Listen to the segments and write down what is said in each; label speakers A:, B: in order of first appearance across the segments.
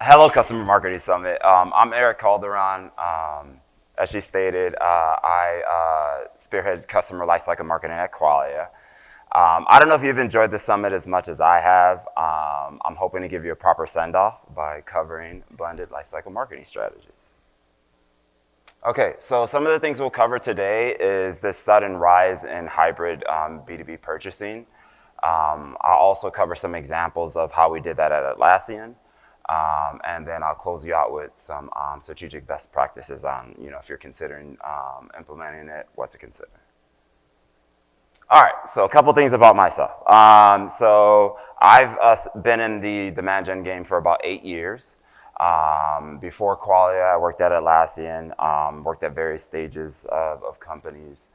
A: Hello, Customer Marketing Summit. I'm Eric Calderon. As you stated, I spearhead customer lifecycle marketing at Qualia. I don't know if you've enjoyed the summit as much as I have. I'm hoping to give you a proper send-off by covering blended lifecycle marketing strategies. Okay, so some of the things we'll cover today is the sudden rise in hybrid B2B purchasing. I'll also cover some examples of how we did that at Atlassian. And then I'll close you out with some strategic best practices on, if you're considering implementing it, what to consider. All right, so a couple things about myself. So I've been in the demand gen game for about 8 years. Before Qualia, I worked at Atlassian, worked at various stages of companies,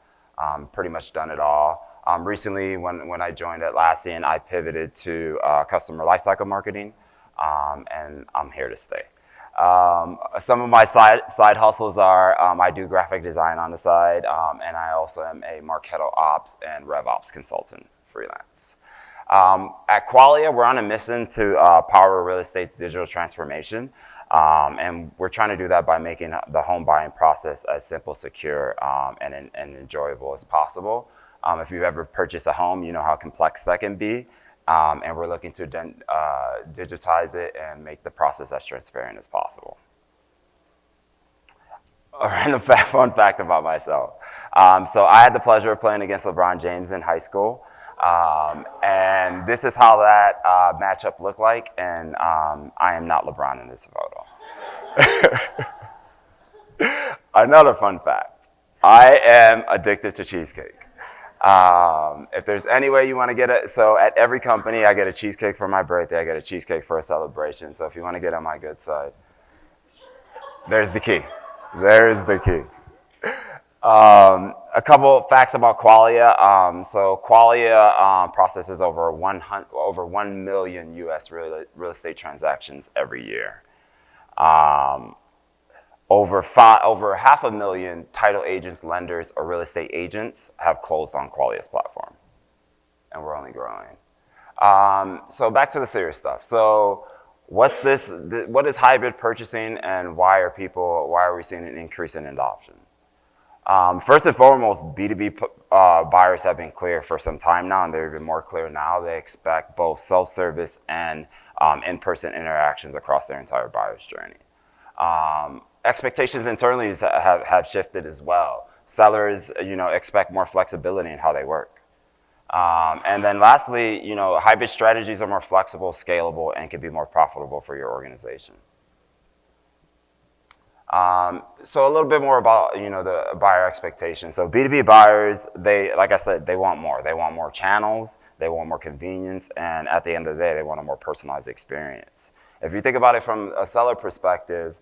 A: pretty much done it all. Recently, when I joined Atlassian, I pivoted to customer lifecycle marketing. And I'm here to stay. Some of my side hustles are I do graphic design on the side, and I also am a Marketo Ops and RevOps consultant freelance. At Qualia, we're on a mission to power real estate's digital transformation, and we're trying to do that by making the home buying process as simple, secure, and enjoyable as possible. If you've ever purchased a home, you know how complex that can be. And we're looking to digitize it and make the process as transparent as possible. A random fun fact about myself. So I had the pleasure of playing against LeBron James in high school. And this is how that matchup looked like. And I am not LeBron in this photo. Another fun fact. I am addicted to cheesecake. If there's any way you want to get it, so at every company, I get a cheesecake for my birthday, I get a cheesecake for a celebration. So if you want to get on my good side, there's the key. There's the key. A couple facts about Qualia. So Qualia processes over 1 million U.S. real estate transactions every year. Over 500,000 title agents, lenders, or real estate agents have closed on Qualia's platform, and we're only growing. So back to the serious stuff. So what is hybrid purchasing, and why are we seeing an increase in adoption? First and foremost, B2B buyers have been clear for some time now, and they're even more clear now. They expect both self-service and in-person interactions across their entire buyer's journey. Expectations internally have shifted as well. Sellers, expect more flexibility in how they work. And then lastly, hybrid strategies are more flexible, scalable, and can be more profitable for your organization. So a little bit more about, the buyer expectations. So B2B buyers, like I said, they want more. They want more channels, they want more convenience, and at the end of the day, they want a more personalized experience. If you think about it from a seller perspective,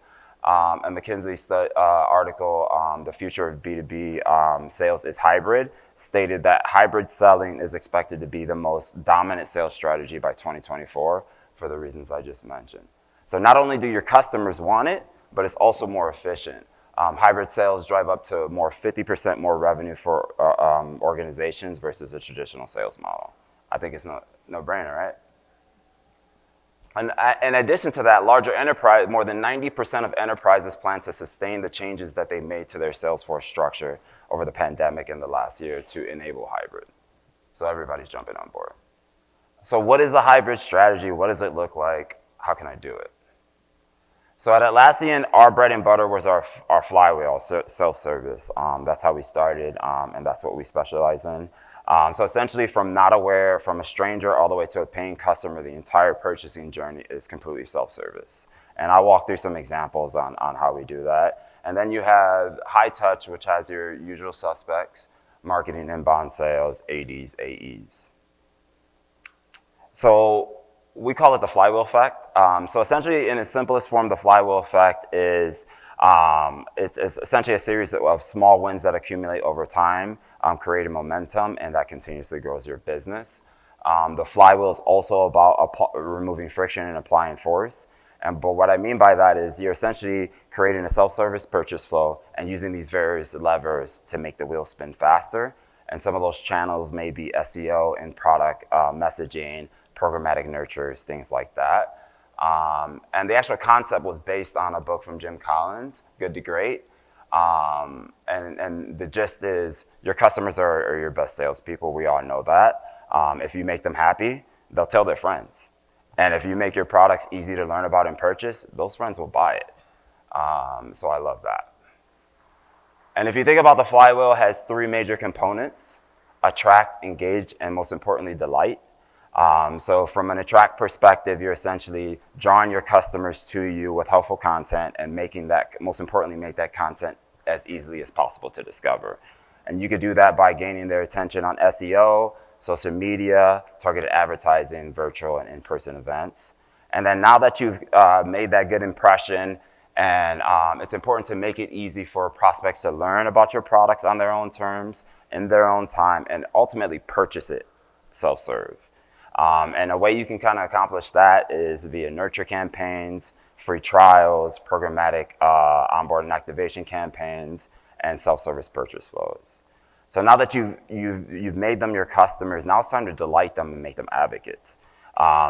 A: a McKinsey article, The Future of B2B Sales is Hybrid, stated that hybrid selling is expected to be the most dominant sales strategy by 2024 for the reasons I just mentioned. So not only do your customers want it, but it's also more efficient. Hybrid sales drive up to 50% more revenue for organizations versus a traditional sales model. I think it's no-brainer, right? And in addition to that, larger enterprise, more than 90% of enterprises plan to sustain the changes that they made to their Salesforce structure over the pandemic in the last year to enable hybrid. So everybody's jumping on board. So what is a hybrid strategy? What does it look like? How can I do it? So at Atlassian, our bread and butter was our flywheel, self-service. That's how we started, and that's what we specialize in. So essentially from not aware, from a stranger all the way to a paying customer, the entire purchasing journey is completely self-service. And I'll walk through some examples on how we do that. And then you have high touch, which has your usual suspects, marketing, inbound sales, ADs, AEs. So we call it the flywheel effect. So essentially in its simplest form, the flywheel effect is it's essentially a series of small wins that accumulate over time, creating momentum, and that continuously grows your business. The flywheel is also about removing friction and applying force. But what I mean by that is you're essentially creating a self-service purchase flow and using these various levers to make the wheel spin faster. And some of those channels may be SEO and product messaging, programmatic nurtures, things like that. And the actual concept was based on a book from Jim Collins, Good to Great. And the gist is your customers are your best salespeople. We all know that. If you make them happy, they'll tell their friends. And if you make your products easy to learn about and purchase, those friends will buy it. So I love that. And if you think about the flywheel, it has three major components: attract, engage, and most importantly, delight. So from an attract perspective, you're essentially drawing your customers to you with helpful content and making that, most importantly, make that content as easily as possible to discover. And you could do that by gaining their attention on SEO, social media, targeted advertising, virtual and in-person events. And then now that you've made that good impression, and it's important to make it easy for prospects to learn about your products on their own terms, in their own time, and ultimately purchase it self-serve. And a way you can kind of accomplish that is via nurture campaigns, free trials, programmatic onboard and activation campaigns, and self-service purchase flows. So now that you've made them your customers, now it's time to delight them and make them advocates.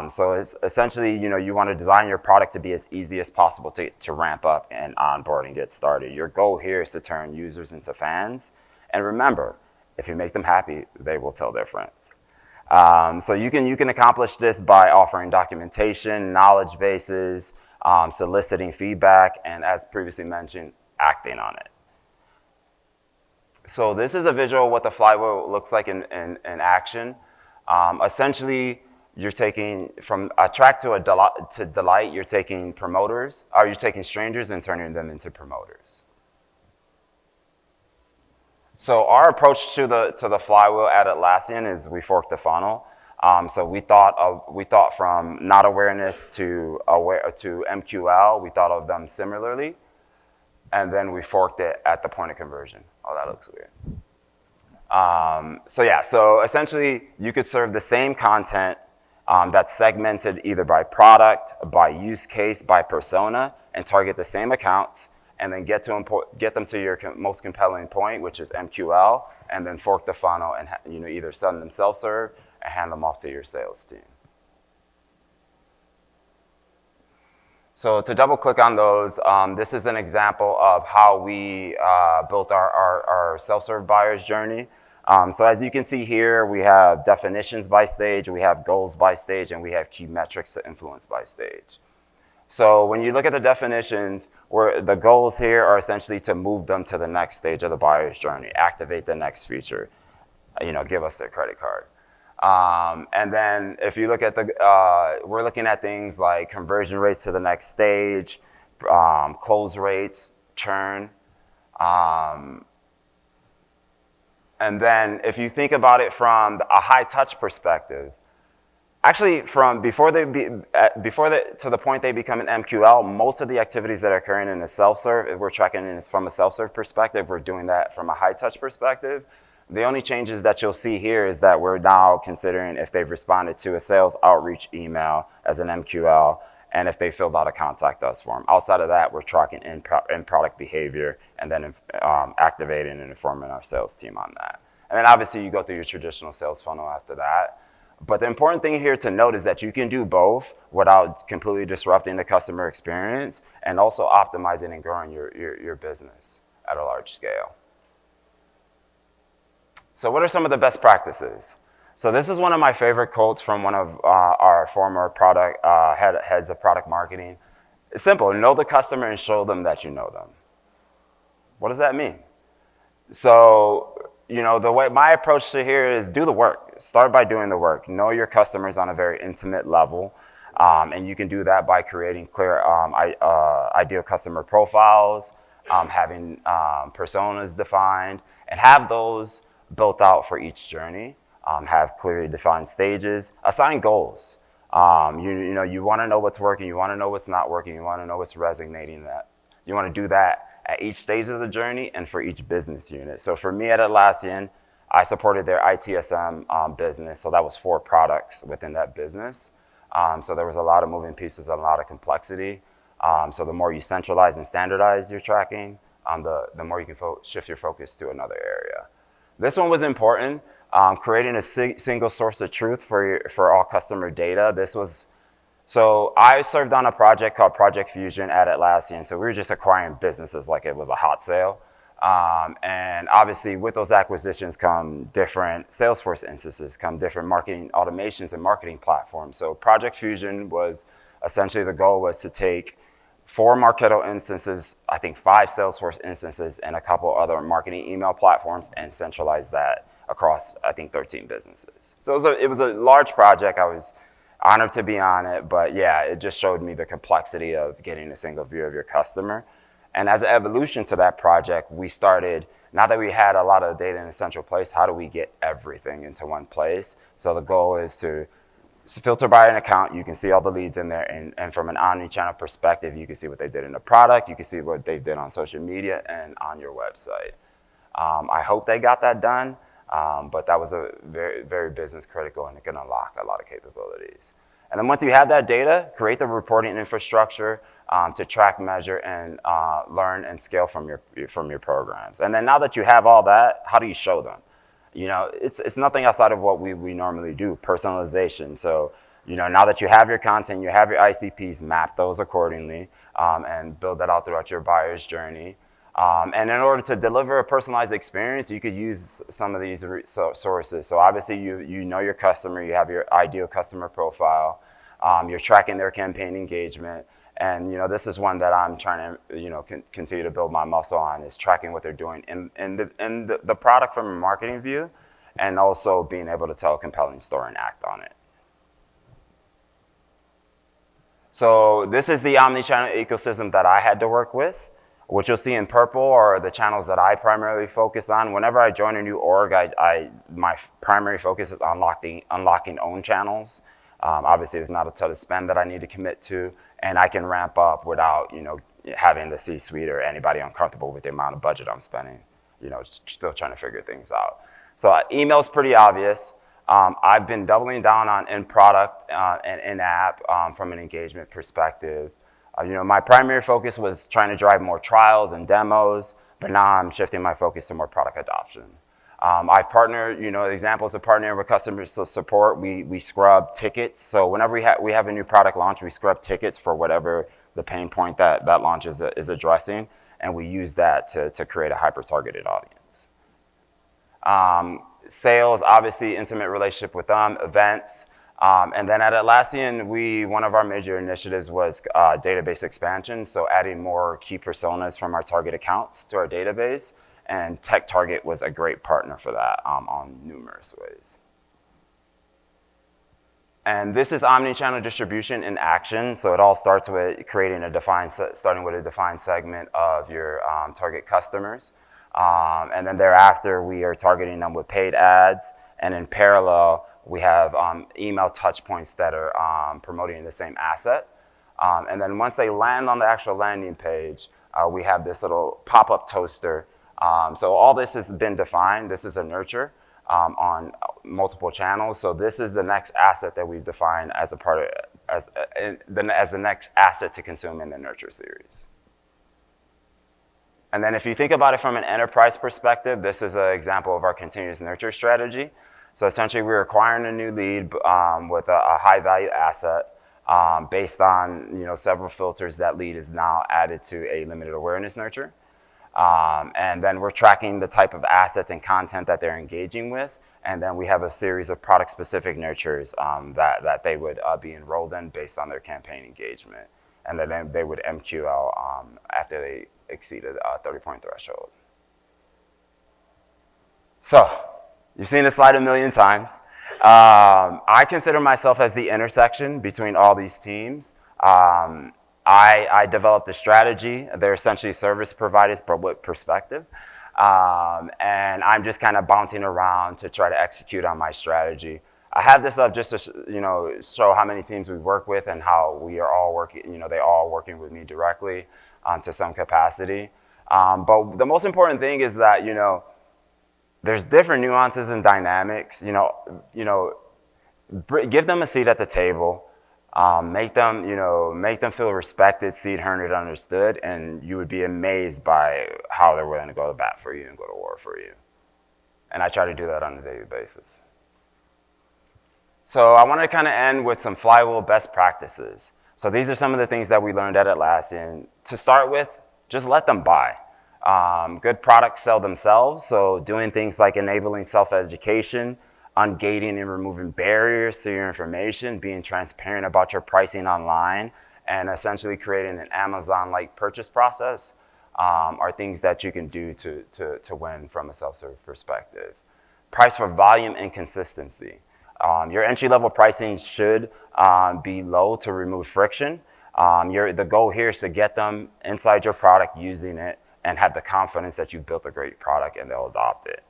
A: So it's essentially, you want to design your product to be as easy as possible to ramp up and onboard and get started. Your goal here is to turn users into fans. And remember, if you make them happy, they will tell their friends. So you can accomplish this by offering documentation, knowledge bases, soliciting feedback, and as previously mentioned, acting on it. So this is a visual of what the flywheel looks like in action. Essentially, you're taking from attract to delight, you're taking promoters, or you're taking strangers and turning them into promoters. So our approach to the flywheel at Atlassian is we forked the funnel. So we thought from not awareness to MQL. We thought of them similarly, and then we forked it at the point of conversion. Oh, that looks weird. So essentially, you could serve the same content that's segmented either by product, by use case, by persona, and target the same accounts, and then get them to your most compelling point, which is MQL, and then fork the funnel and either send them self-serve and hand them off to your sales team. So to double click on those, this is an example of how we built our self-serve buyer's journey. So as you can see here, we have definitions by stage, we have goals by stage, and we have key metrics to influence by stage. So when you look at the definitions, the goals here are essentially to move them to the next stage of the buyer's journey, activate the next feature, give us their credit card. And then if you look at we're looking at things like conversion rates to the next stage, close rates, churn. And then if you think about it from a high touch perspective, actually from to the point they become an MQL, most of the activities that are occurring in a self-serve, if we're tracking it from a self-serve perspective, we're doing that from a high touch perspective. The only changes that you'll see here is that we're now considering if they've responded to a sales outreach email as an MQL, and if they filled out a contact us form. Outside of that, we're tracking in-product behavior and then activating and informing our sales team on that. And then obviously you go through your traditional sales funnel after that. But the important thing here to note is that you can do both without completely disrupting the customer experience and also optimizing and growing your business at a large scale. So what are some of the best practices? So this is one of my favorite quotes from one of our former heads of product marketing. It's simple: know the customer and show them that you know them. What does that mean? So, the way my approach to here is do the work. Start by doing the work. Know your customers on a very intimate level. And you can do that by creating clear ideal customer profiles, having personas defined, and have those built out for each journey. Have clearly defined stages, assign goals. You want to know what's working, you want to know what's not working, you want to know what's resonating. That you want to do that at each stage of the journey and for each business unit. So for me at Atlassian, I supported their ITSM business, so that was 4 products within that business. So there was a lot of moving pieces and a lot of complexity. So the more you centralize and standardize your tracking, the more you can shift your focus to another area. This one was important. Creating a single source of truth for all customer data. So I served on a project called Project Fusion at Atlassian. So we were just acquiring businesses like it was a hot sale. And obviously with those acquisitions come different Salesforce instances, come different marketing automations and marketing platforms. So Project Fusion was essentially, the goal was to take 4 Marketo instances, I think 5 Salesforce instances, and a couple other marketing email platforms, and centralize that across, I think, 13 businesses. So it was a large project. I was honored to be on it, but yeah, it just showed me the complexity of getting a single view of your customer. And as an evolution to that project, we started, now that we had a lot of data in a central place, how do we get everything into one place? So the goal is to filter by an account. You can see all the leads in there, and from an omni-channel perspective, you can see what they did in the product, you can see what they did on social media and on your website. I hope they got that done, but that was a very, very business critical, and it can unlock a lot of capabilities. And then once you have that data, create the reporting infrastructure to track, measure, and learn and scale from your programs. And then now that you have all that, how do you show them? You know, it's nothing outside of what we normally do, personalization. So, you know, now that you have your content, you have your ICPs, map those accordingly, and build that out throughout your buyer's journey. And in order to deliver a personalized experience, you could use some of these sources. So obviously you know your customer, you have your ideal customer profile, you're tracking their campaign engagement. And, you know, this is one that I'm trying to, you know, continue to build my muscle on, is tracking what they're doing in the product from a marketing view, and also being able to tell a compelling story and act on it. So this is the omni-channel ecosystem that I had to work with. What you'll see in purple are the channels that I primarily focus on. Whenever I join a new org, my primary focus is unlocking own channels. Obviously, there's not a ton of spend that I need to commit to, and I can ramp up without, you know, having the C-suite or anybody uncomfortable with the amount of budget I'm spending. You know, still trying to figure things out. So email is pretty obvious. I've been doubling down on in-product and in-app from an engagement perspective. You know, my primary focus was trying to drive more trials and demos, but now I'm shifting my focus to more product adoption. I've partnered, you know, examples of partnering with customer support. We scrub tickets. So whenever we have a new product launch, we scrub tickets for whatever the pain point that launch is addressing, and we use that to create a hyper-targeted audience. Sales, obviously, intimate relationship with them, events. And then at Atlassian, one of our major initiatives was database expansion, so adding more key personas from our target accounts to our database. And TechTarget was a great partner for that on numerous ways. And this is omni-channel distribution in action. So it all starts with starting with a defined segment of your target customers. And then thereafter, we are targeting them with paid ads. And in parallel, we have email touch points that are promoting the same asset. And then once they land on the actual landing page, we have this little pop-up toaster. So all this has been defined. This is a nurture on multiple channels. So this is the next asset that we've defined as the next asset to consume in the nurture series. And then if you think about it from an enterprise perspective, this is an example of our continuous nurture strategy. So essentially, we're acquiring a new lead with a high-value asset based on, you know, several filters. That lead is now added to a limited awareness nurture. And then we're tracking the type of assets and content that they're engaging with. And then we have a series of product-specific nurtures that they would be enrolled in based on their campaign engagement. And then they would MQL after they exceeded a 30-point threshold. So you've seen this slide a million times. I consider myself as the intersection between all these teams. I developed a strategy. They're essentially service providers, but with perspective. And I'm just kind of bouncing around to try to execute on my strategy. I have this up just to, you know, show how many teams we work with and how we are all working, you know, they all working with me directly to some capacity. But the most important thing is that, you know, there's different nuances and dynamics. You know, give them a seat at the table. Make them feel respected, seen, heard, and understood, and you would be amazed by how they're willing to go to bat for you and go to war for you. And I try to do that on a daily basis. So I want to kind of end with some flywheel best practices. So these are some of the things that we learned at Atlassian. To start with, just let them buy. Good products sell themselves, so doing things like enabling self-education, ungating and removing barriers to your information, being transparent about your pricing online, and essentially creating an Amazon-like purchase process are things that you can do to win from a self-serve perspective. Price for volume and consistency. Your entry-level pricing should be low to remove friction. The goal here is to get them inside your product using it and have the confidence that you've built a great product and they'll adopt it.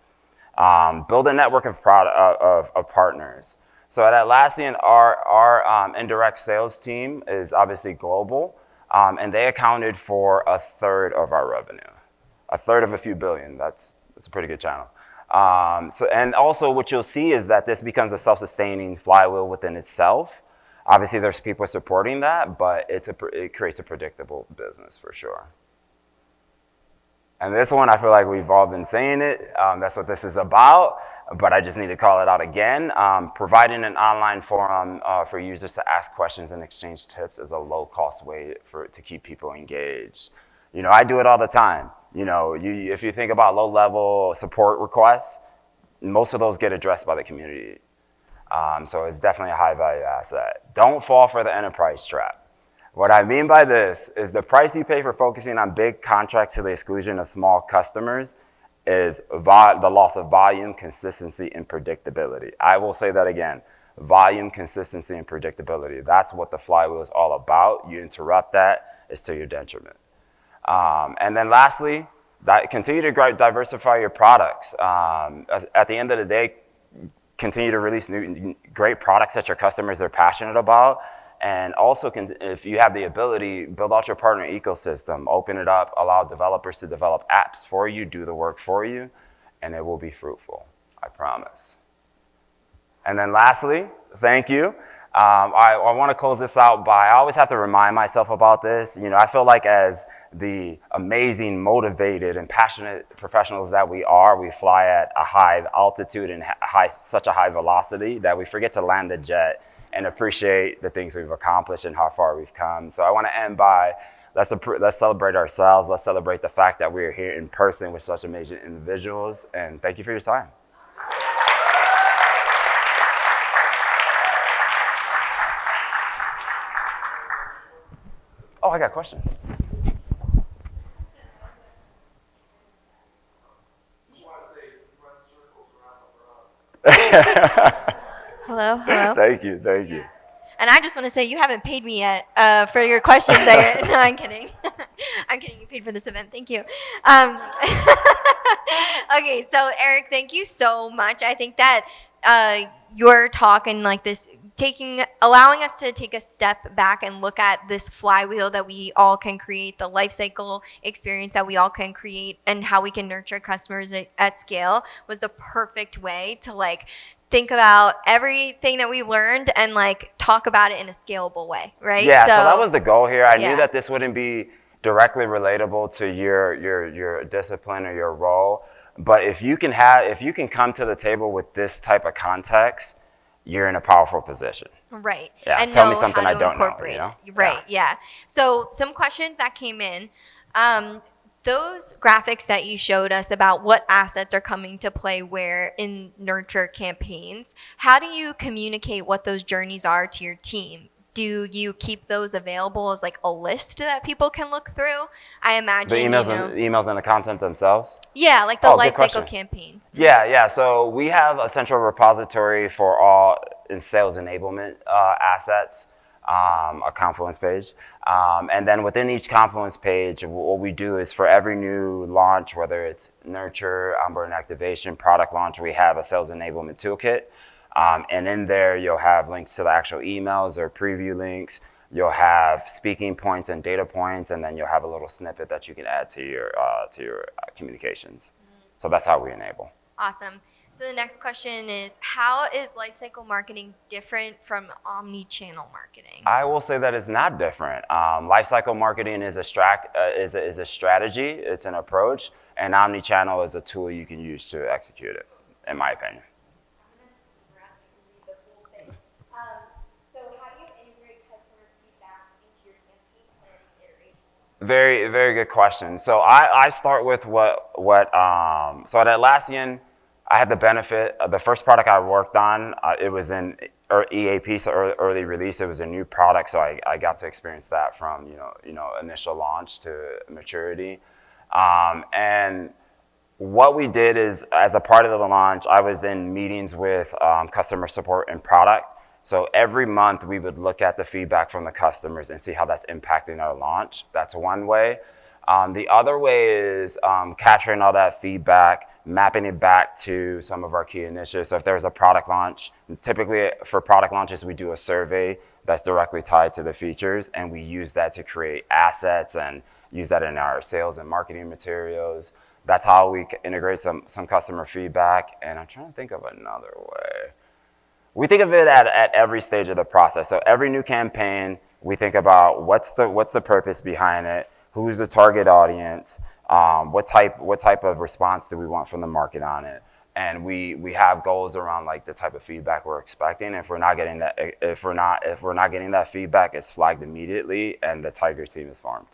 A: Build a network of partners. So at Atlassian, our indirect sales team is obviously global, and they accounted for 1/3 of our revenue. 1/3 of a few billion, that's a pretty good channel. And also what you'll see is that this becomes a self-sustaining flywheel within itself. Obviously there's people supporting that, but it creates a predictable business for sure. And this one, I feel like we've all been saying it. That's what this is about, but I just need to call it out again. Providing an online forum for users to ask questions and exchange tips is a low-cost way to keep people engaged. I do it all the time. If you think about low-level support requests, most of those get addressed by the community. So it's definitely a high-value asset. Don't fall for the enterprise trap. What I mean by this is the price you pay for focusing on big contracts to the exclusion of small customers is the loss of volume, consistency, and predictability. I will say that again. Volume, consistency, and predictability. That's what the flywheel is all about. You interrupt that, it's to your detriment. And then lastly, continue to diversify your products. At the end of the day, continue to release new great products that your customers are passionate about. And also, if you have the ability, build out your partner ecosystem, open it up, allow developers to develop apps for you, do the work for you, and it will be fruitful, I promise. And then lastly, thank you. I want to close this out by, I always have to remind myself about this. I feel like as the amazing, motivated, and passionate professionals that we are, we fly at a high altitude and such a high velocity that we forget to land the jet and appreciate the things we've accomplished and how far we've come. So I want to end by, let's celebrate ourselves. Let's celebrate the fact that we are here in person with such amazing individuals. And thank you for your time. Oh, I got questions.
B: Hello.
A: Thank you.
B: And I just want to say you haven't paid me yet for your questions. No, I'm kidding. I'm kidding. You paid for this event. Thank you. Okay, so Eric, thank you so much. I think that your talk and like this allowing us to take a step back and look at this flywheel that we all can create, the life cycle experience that we all can create, and how we can nurture customers at scale was the perfect way to think about everything that we learned and talk about it in a scalable way, right?
A: Yeah, so that was the goal here. I knew that this wouldn't be directly relatable to your discipline or your role, but if you can come to the table with this type of context, you're in a powerful position.
B: Right.
A: Yeah.
B: And
A: tell me something I don't know.
B: Right. Yeah. So some questions that came in. Those graphics that you showed us about what assets are coming to play where in nurture campaigns, how do you communicate what those journeys are to your team? Do you keep those available as a list that people can look through? I imagine
A: the emails and the content themselves.
B: Yeah, the lifecycle campaigns.
A: Yeah. So we have a central repository for all in sales enablement assets. A Confluence page. And then within each Confluence page, what we do is for every new launch, whether it's nurture, onboard and activation, product launch, we have a sales enablement toolkit. And in there, you'll have links to the actual emails or preview links. You'll have speaking points and data points, and then you'll have a little snippet that you can add to your communications. So that's how we enable.
B: Awesome. So the next question is, how is lifecycle marketing different from omni-channel marketing?
A: I will say that it's not different. Lifecycle marketing is a strategy, it's an approach, and omni-channel is a tool you can use to execute it. in my opinion. Very, very good question. So I start with so at Atlassian, I had the benefit of the first product I worked on, it was in EAP, so early release. It was a new product, so I got to experience that from initial launch to maturity. And what we did is, as a part of the launch, I was in meetings with customer support and product. So every month we would look at the feedback from the customers and see how that's impacting our launch. That's one way. The other way is capturing all that feedback, mapping it back to some of our key initiatives. So if there's a product launch, typically for product launches, we do a survey that's directly tied to the features, and we use that to create assets and use that in our sales and marketing materials. That's how we integrate some customer feedback. And I'm trying to think of another way. We think of it at every stage of the process. So every new campaign, we think about what's the purpose behind it, who's the target audience, what type of response do we want from the market on it, and we have goals around like the type of feedback we're expecting. If we're not getting that feedback, it's flagged immediately, and the Tiger team is formed.